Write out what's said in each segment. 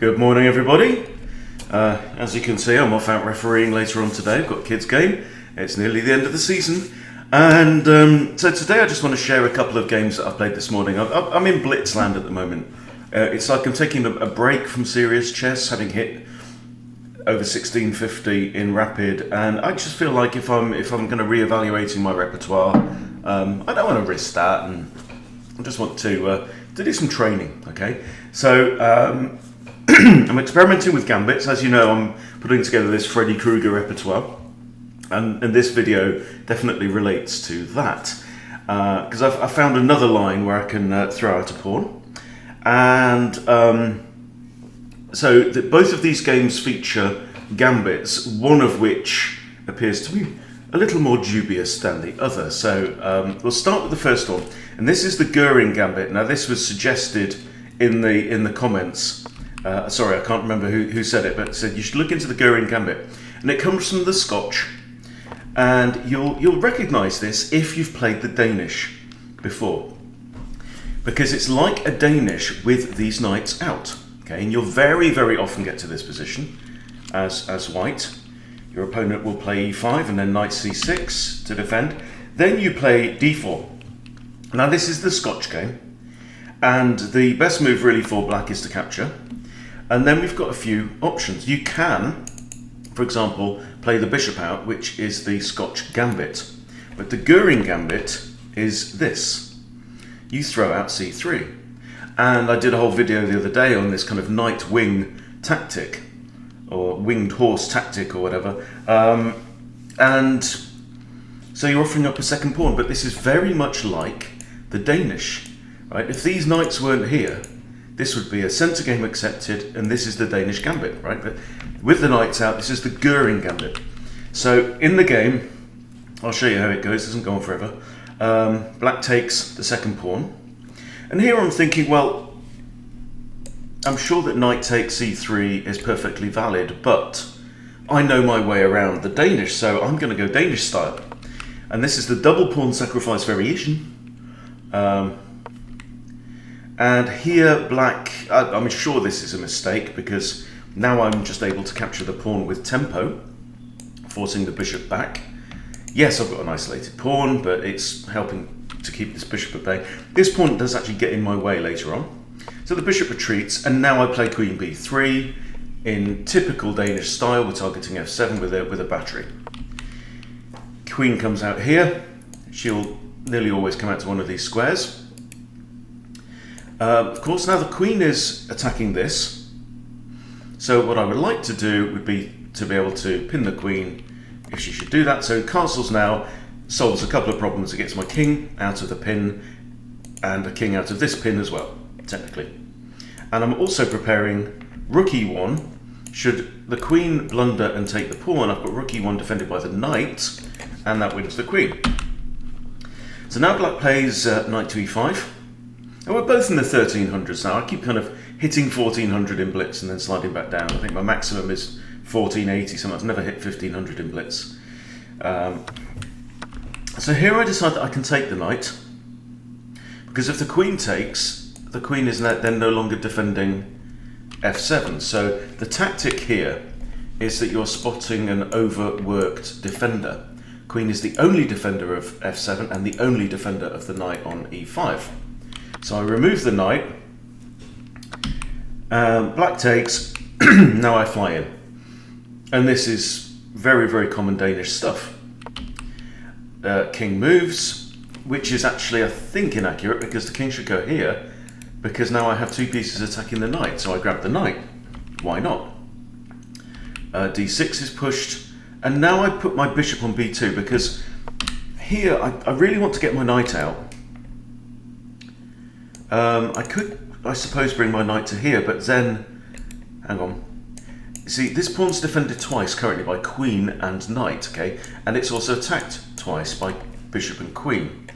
Good morning, everybody. As you can see, I'm off out refereeing later on today. I've got a kids' game. It's nearly the end of the season. And so today I just want to share a couple of games that I've played this morning. I'm in blitz land at the moment. It's like I'm taking a break from serious chess, having hit over 1650 in rapid, and I just feel like if I'm going to reevaluating my repertoire, I don't want to risk that, and I just want to do some training. Okay, so I'm experimenting with Gambits. As you know, I'm putting together this Freddy Krueger repertoire, and this video definitely relates to that because I found another line where I can throw out a pawn, and so both of these games feature Gambits, one of which appears to be a little more dubious than the other. So we'll start with the first one, and this is the Göring Gambit. Now, this was suggested in the comments. Sorry, I can't remember who said it, but it said you should look into the Göring Gambit, and it comes from the Scotch, and you'll recognise this if you've played the Danish before, because it's like a Danish with these knights out. Okay, and you'll very, very often get to this position as white. Your opponent will play e5 and then knight c6 to defend. Then you play d4. Now this is the Scotch game, and the best move really for black is to capture. And then we've got a few options. You can, for example, play the bishop out, which is the Scotch Gambit. But the Göring Gambit is this. You throw out c3. And I did a whole video the other day on this kind of knight wing tactic, or winged horse tactic, or whatever. And so you're offering up a second pawn, but this is very much like the Danish, right? If these knights weren't here, this would be a centre game accepted, and this is the Danish Gambit, right? But with the knights out, this is the Göring Gambit. So in the game, I'll show you how it goes. It doesn't go on forever. Black takes the second pawn. And here I'm thinking, well, I'm sure that knight takes c3 is perfectly valid, but I know my way around the Danish, so I'm going to go Danish style. And this is the double pawn sacrifice variation. And here black, I'm sure this is a mistake, because now I'm just able to capture the pawn with tempo, forcing the bishop back. Yes, I've got an isolated pawn, but it's helping to keep this bishop at bay. This pawn does actually get in my way later on. So the bishop retreats, and now I play queen b3 in typical Danish style. We're targeting f7 with a battery. Queen comes out here. She'll nearly always come out to one of these squares. Of course, now the queen is attacking this. So what I would like to do would be to be able to pin the queen if she should do that. So castles now solves a couple of problems. It gets my king out of the pin and a king out of this pin as well, technically. And I'm also preparing rook e1. Should the queen blunder and take the pawn, I've got rook e1 defended by the knight, and that wins the queen. So now black plays knight to e5. And we're both in the 1300s now. I keep kind of hitting 1400 in blitz and then sliding back down. I think my maximum is 1480, so I've never hit 1500 in blitz. So here I decide that I can take the knight, because if the queen takes, the queen is then no longer defending f7. So the tactic here is that you're spotting an overworked defender. Queen is the only defender of f7 and the only defender of the knight on e5. So I remove the knight, black takes, now I fly in. And this is very, very common Danish stuff. King moves, which is actually, I think, inaccurate, because the king should go here, because now I have two pieces attacking the knight, so I grab the knight. Why not? d6 is pushed, and now I put my bishop on b2, because here I really want to get my knight out. I could, I suppose, bring my knight to here, but then, hang on. See, this pawn's defended twice currently by queen and knight, okay? And it's also attacked twice by bishop and queen.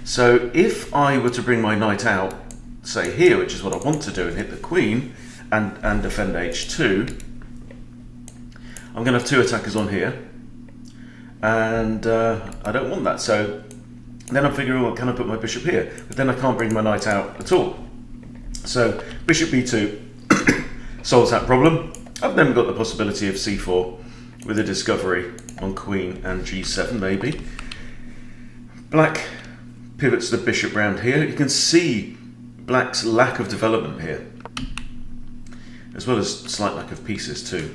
So if I were to bring my knight out, say here, which is what I want to do, and hit the queen and defend h2, I'm going to have two attackers on here. And I don't want that, so then I'm figuring, well, can I put my bishop here? But then I can't bring my knight out at all. So bishop b2. solves that problem. I've then got the possibility of c4 with a discovery on queen and g7 maybe. Black pivots the bishop round here. You can see black's lack of development here, as well as slight lack of pieces too,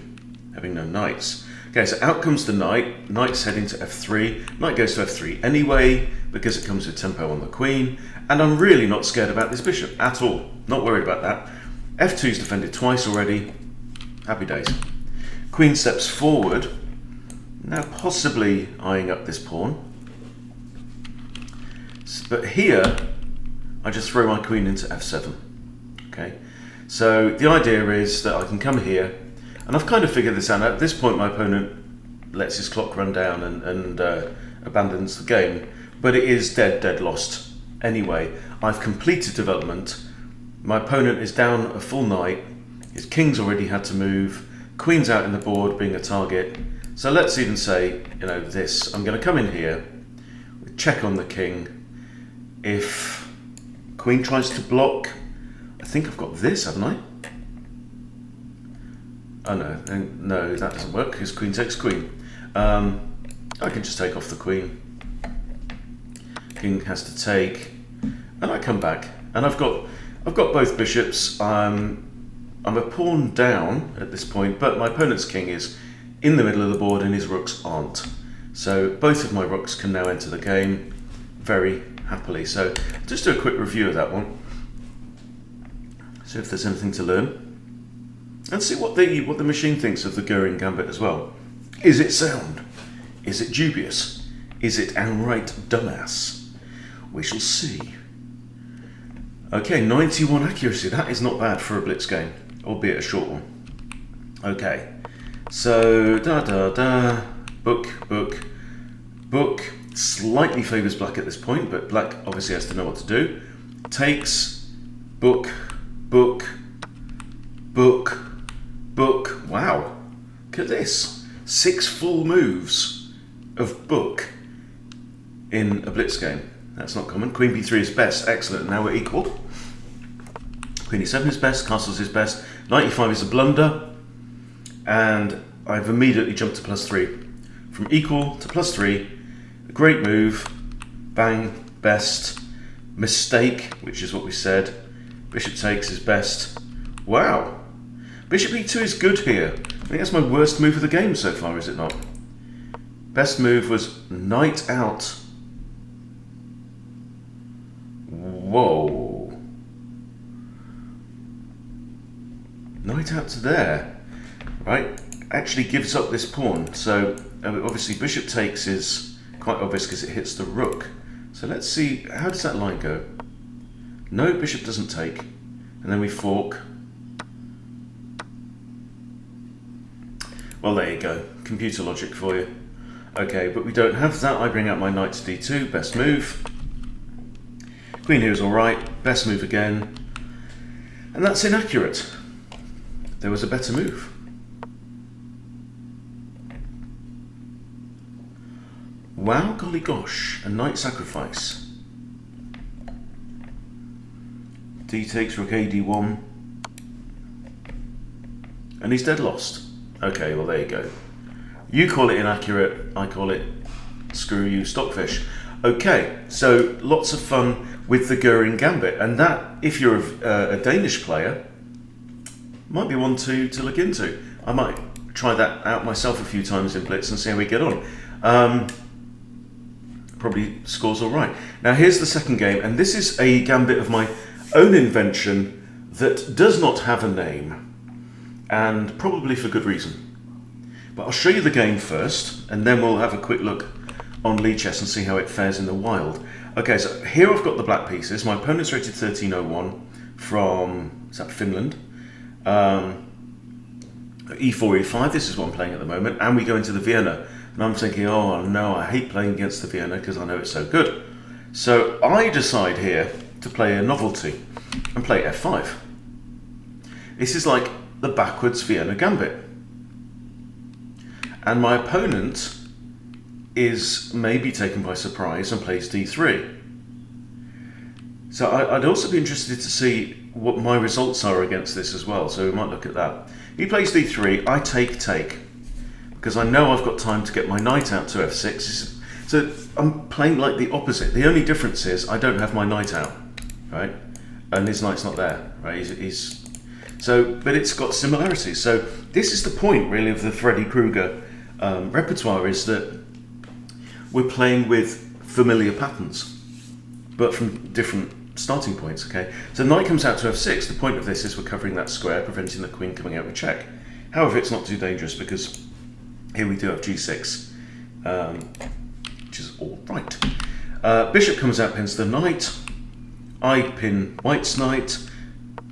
having no knights. Okay, so out comes the knight. Knight's heading to f3. Knight goes to f3 anyway, because it comes with tempo on the queen. And I'm really not scared about this bishop at all. Not worried about that. f2's defended twice already. Happy days. Queen steps forward. Now possibly eyeing up this pawn. But here, I just throw my queen into f7. Okay, so the idea is that I can come here, and I've kind of figured this out. At this point, my opponent lets his clock run down and abandons the game, but it is dead lost. Anyway, I've completed development. My opponent is down a full knight. His king's already had to move. Queen's out in the board, being a target. So let's even say, you know, this. I'm going to come in here, check on the king. If queen tries to block, I think I've got this, haven't I? Oh no, that doesn't work because queen takes queen. I can just take off the queen. King has to take, and I come back, and I've got both bishops. I'm a pawn down at this point, but my opponent's king is in the middle of the board, and his rooks aren't. So both of my rooks can now enter the game very happily. So just do a quick review of that one. See if there's anything to learn, and see what the machine thinks of the Göring Gambit as well. Is it sound? Is it dubious? Is it outright dumbass? We shall see. Okay, 91 accuracy. That is not bad for a blitz game, albeit a short one. Okay, so book. Slightly favours black at this point, but black obviously has to know what to do. Takes, book. Wow, look at this. 6 full moves of book in a blitz game. That's not common. Queen b3 is best. Excellent. Now we're equal. Queen e7 is best. Castles is best. Knight e5 is a blunder. And I've immediately jumped to +3. From equal to +3. A great move. Bang. Best. Mistake, which is what we said. Bishop takes is best. Wow. Bishop e2 is good here. I think that's my worst move of the game so far, is it not? Best move was knight out. Whoa. Knight out to there. Right? Actually gives up this pawn. So obviously bishop takes is quite obvious because it hits the rook. So let's see, how does that line go? No, bishop doesn't take. And then we fork. Well, there you go. Computer logic for you. Okay, but we don't have that. I bring out my knight to d2. Best move. Queen here is alright. Best move again. And that's inaccurate. There was a better move. Wow, golly gosh. A knight sacrifice. D takes rook a d1. And he's dead lost. Okay, well there you go. You call it inaccurate, I call it screw you stockfish. Okay, so lots of fun with the Göring Gambit, and that, if you're a Danish player, might be one to look into. I might try that out myself a few times in Blitz and see how we get on. Probably scores all right. Now here's the second game, and this is a gambit of my own invention that does not have a name. And probably for good reason. But I'll show you the game first, and then we'll have a quick look on Lichess and see how it fares in the wild. Okay, so here I've got the black pieces. My opponent's rated 1301 from, is that Finland? E4, E5, this is what I'm playing at the moment, and we go into the Vienna. And I'm thinking, oh no, I hate playing against the Vienna because I know it's so good. So I decide here to play a novelty and play f5. This is like the backwards Vienna Gambit. And my opponent is maybe taken by surprise and plays d3. So I'd also be interested to see what my results are against this as well, so we might look at that. He plays d3, I take, because I know I've got time to get my knight out to f6. So I'm playing like the opposite. The only difference is I don't have my knight out, right? And his knight's not there, right? But it's got similarities. So this is the point, really, of the Freddy Krueger repertoire, is that we're playing with familiar patterns, but from different starting points, okay? So knight comes out to f6. The point of this is we're covering that square, preventing the queen coming out with check. However, it's not too dangerous because here we do have g6, which is all right. Bishop comes out, pins the knight. I pin white's knight,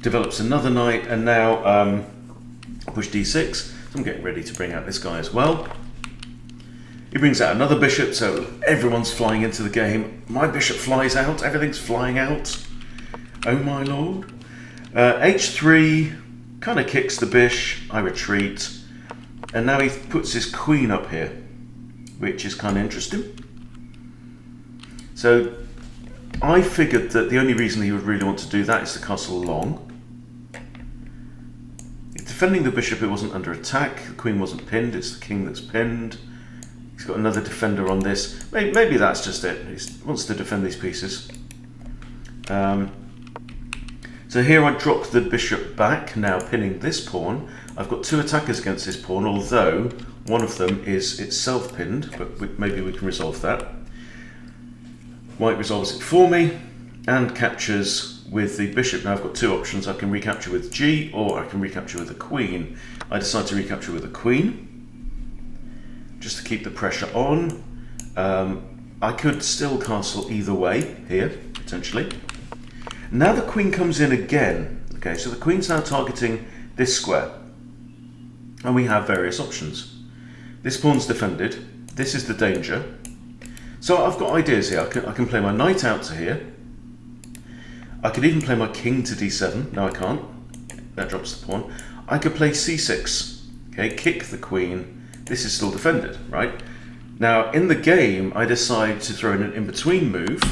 develops another knight, and now push d6. So I'm getting ready to bring out this guy as well. He brings out another bishop, so everyone's flying into the game. My bishop flies out, everything's flying out. Oh my lord. h3 kind of kicks the bish, I retreat. And now he puts his queen up here, which is kind of interesting. So I figured that the only reason he would really want to do that is to castle long. Defending the bishop, it wasn't under attack. The queen wasn't pinned, it's the king that's pinned. He's got another defender on this. Maybe that's just it. He wants to defend these pieces. So here I drop the bishop back, now pinning this pawn. I've got two attackers against this pawn, although one of them is itself pinned, but maybe we can resolve that. White resolves it for me and captures with the bishop. Now I've got two options. I can recapture with G, or I can recapture with the queen. I decide to recapture with the queen, just to keep the pressure on. I could still castle either way here, potentially. Now the queen comes in again. Okay, so the queen's now targeting this square. And we have various options. This pawn's defended. This is the danger. So I've got ideas here. I can play my knight out to here. I could even play my king to d7. No, I can't. That drops the pawn. I could play c6. Okay, kick the queen. This is still defended, right? Now, in the game, I decide to throw in an in-between move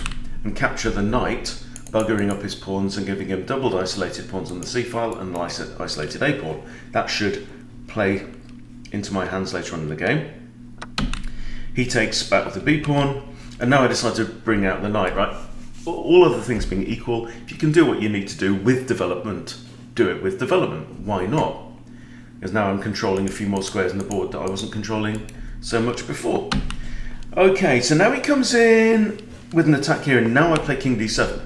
and capture the knight, buggering up his pawns and giving him doubled isolated pawns on the c-file and an isolated a-pawn. That should play into my hands later on in the game. He takes back with the b-pawn, and now I decide to bring out the knight, right? All other things being equal, if you can do what you need to do with development, do it with development. Why not? Because now I'm controlling a few more squares on the board that I wasn't controlling so much before. Okay, so now he comes in with an attack here, and now I play king d7.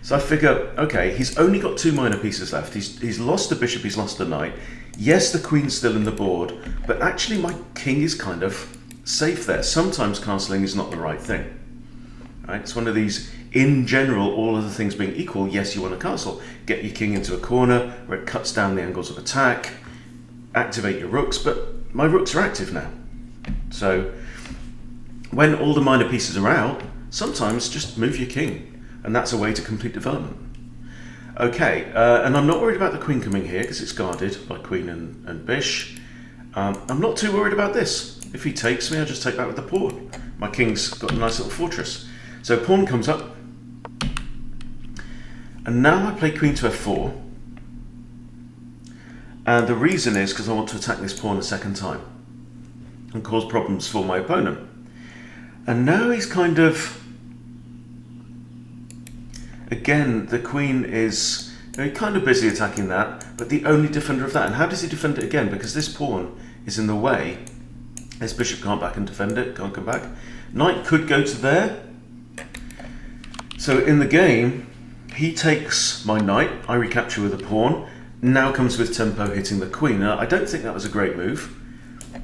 So I figure, okay, he's only got two minor pieces left. He's lost a bishop, he's lost a knight. Yes, the queen's still in the board, but actually my king is kind of safe there. Sometimes castling is not the right thing. Right? It's one of these, in general, all other things being equal, yes, you want to castle. Get your king into a corner where it cuts down the angles of attack, activate your rooks, but my rooks are active now. So when all the minor pieces are out, sometimes just move your king, and that's a way to complete development. Okay, and I'm not worried about the queen coming here because it's guarded by queen and bish. I'm not too worried about this. If he takes me, I just take that with the pawn. My king's got a nice little fortress. So pawn comes up, and now I play queen to f4. And the reason is because I want to attack this pawn a second time and cause problems for my opponent. And now he's kind of, again, the queen is kind of busy attacking that, but the only defender of that. And how does he defend it again? Because this pawn is in the way. This bishop can't back and defend it, can't come back. Knight could go to there. So in the game, he takes my knight, I recapture with a pawn, now comes with tempo hitting the queen. Now, I don't think that was a great move,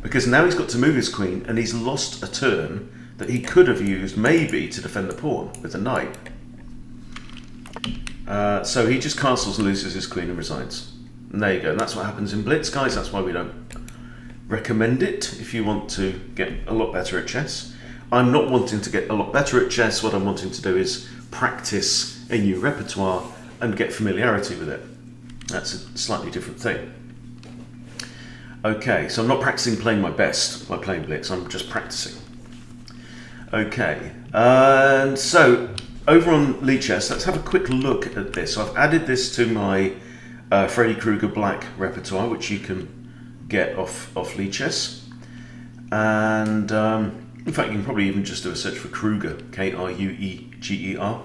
because now he's got to move his queen, and he's lost a turn that he could have used maybe to defend the pawn with the knight. So he just castles and loses his queen and resigns. And there you go, and that's what happens in blitz, guys. That's why we don't recommend it if you want to get a lot better at chess. I'm not wanting to get a lot better at chess. What I'm wanting to do is practice a new repertoire and get familiarity with it. That's a slightly different thing. Okay, so I'm not practicing playing my best by playing blitz, I'm just practicing. Okay, and so over on Lichess, let's have a quick look at this. So I've added this to my Freddy Krueger Black repertoire, which you can get off Lichess. And in fact, you can probably even just do a search for Krueger, Krueger.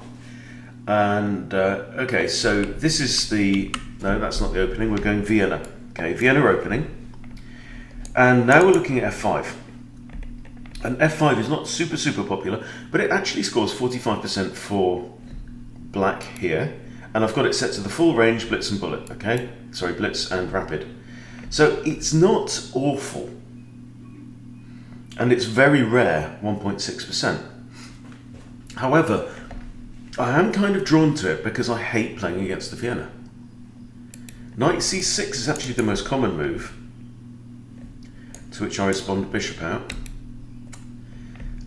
And okay, so this is the, no, that's not the opening, we're going Vienna. Okay, Vienna opening. And now we're looking at F5. And F5 is not super popular, but it actually scores 45% for black here. And I've got it set to the full range, blitz and bullet, okay? Sorry, blitz and rapid. So it's not awful. And it's very rare, 1.6%. However, I am kind of drawn to it because I hate playing against the Vienna. Knight c6 is actually the most common move, to which I respond bishop out.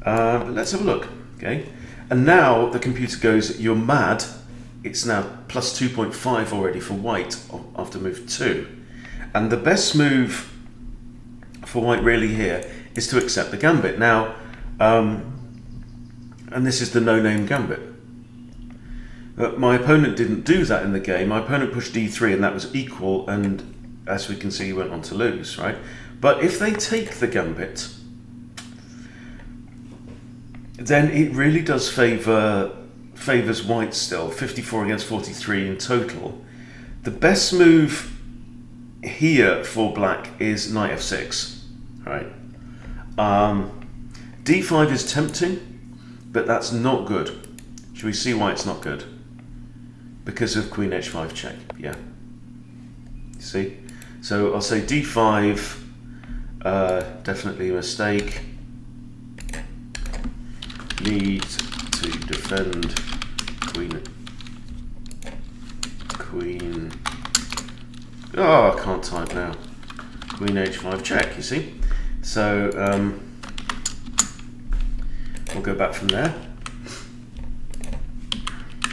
But let's have a look, okay? And now the computer goes, you're mad. It's now plus 2.5 already for white after move 2. And the best move for white really here is to accept the gambit. Now, and this is the no-name gambit. But my opponent didn't do that in the game. My opponent pushed d3 and that was equal, and as we can see, he went on to lose, right? But if they take the gambit, then it really does favours white still, 54 against 43 in total. The best move here for black is knight f6, right? d5 is tempting, but that's not good. Should we see why it's not good? Because of queen h5 check, yeah. See? So I'll say d5, definitely a mistake. Need to defend queen. Oh, I can't type now. Queen h5 check, you see? So we'll go back from there.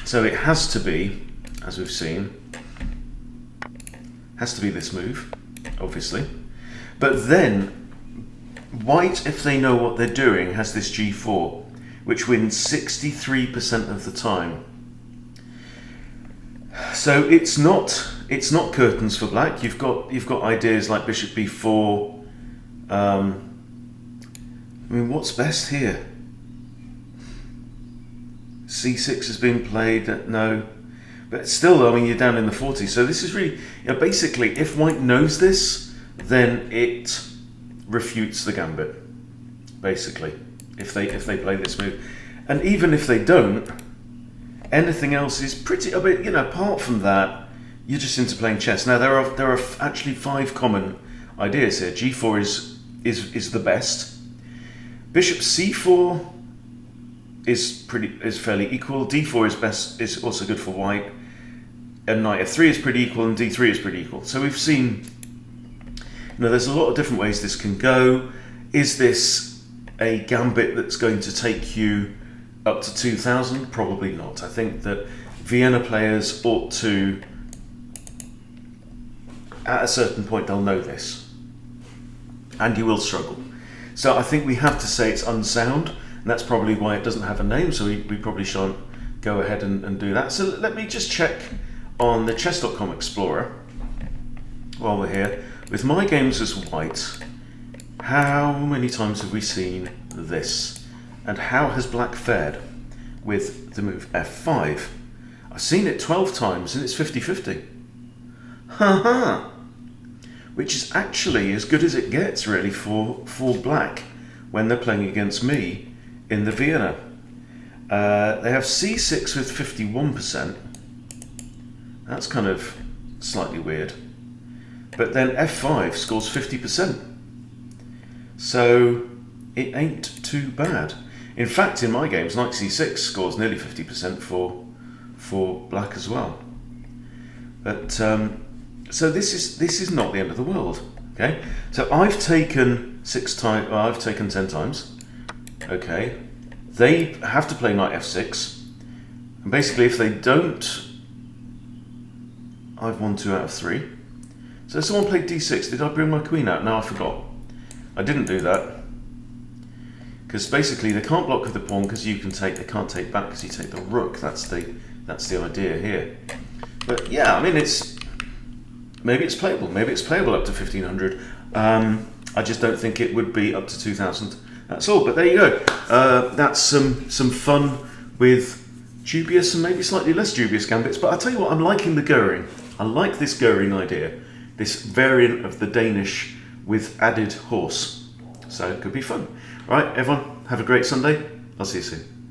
So it has to be, as we've seen, has to be this move, obviously. But then, white, if they know what they're doing, has this g4, which wins 63% of the time. So it's not curtains for black. You've got ideas like bishop b4. I mean, what's best here? c6 has been played, no, but still, I mean, you're down in the 40s. So this is really, basically, if white knows this, then it refutes the gambit, basically, if they play this move. And even if they don't, anything else is pretty, apart from that, you're just into playing chess. Now, there are actually 5 common ideas here. g4 is the best. Bishop c4 is fairly equal. d4 is also good for white, and knight f3 is pretty equal, and d3 is pretty equal. So we've seen, there's a lot of different ways this can go. Is this a gambit that's going to take you up to 2000? Probably not. I think that Vienna players ought to, at a certain point, they'll know this, and you will struggle. So I think we have to say it's unsound. And that's probably why it doesn't have a name, so we probably shan't go ahead and do that. So let me just check on the chess.com Explorer, while we're here, with my games as white, how many times have we seen this? And how has black fared with the move f5? I've seen it 12 times and it's 50-50. Haha! Which is actually as good as it gets, really, for black when they're playing against me in the Vienna. They have c6 with 51%. That's kind of slightly weird. But then f5 scores 50%. So it ain't too bad. In fact, in my games, knight c6 scores nearly 50% for black as well. But so this is not the end of the world. Okay, so I've taken 10 times. Okay, they have to play knight f6, and basically if they don't, I've won 2 out of 3. So someone played d6. Did I bring my queen out? No, I forgot. I didn't do that Because basically they can't block with the pawn because you can take, they can't take back because you take the rook. That's the idea here. But yeah, I mean, maybe it's playable. Maybe it's playable up to 1500. I just don't think it would be up to 2000. That's all. But there you go. That's some fun with dubious and maybe slightly less dubious gambits. But I'll tell you what, I'm liking the Göring. I like this Göring idea. This variant of the Danish with added horse. So it could be fun. All right, everyone, have a great Sunday. I'll see you soon.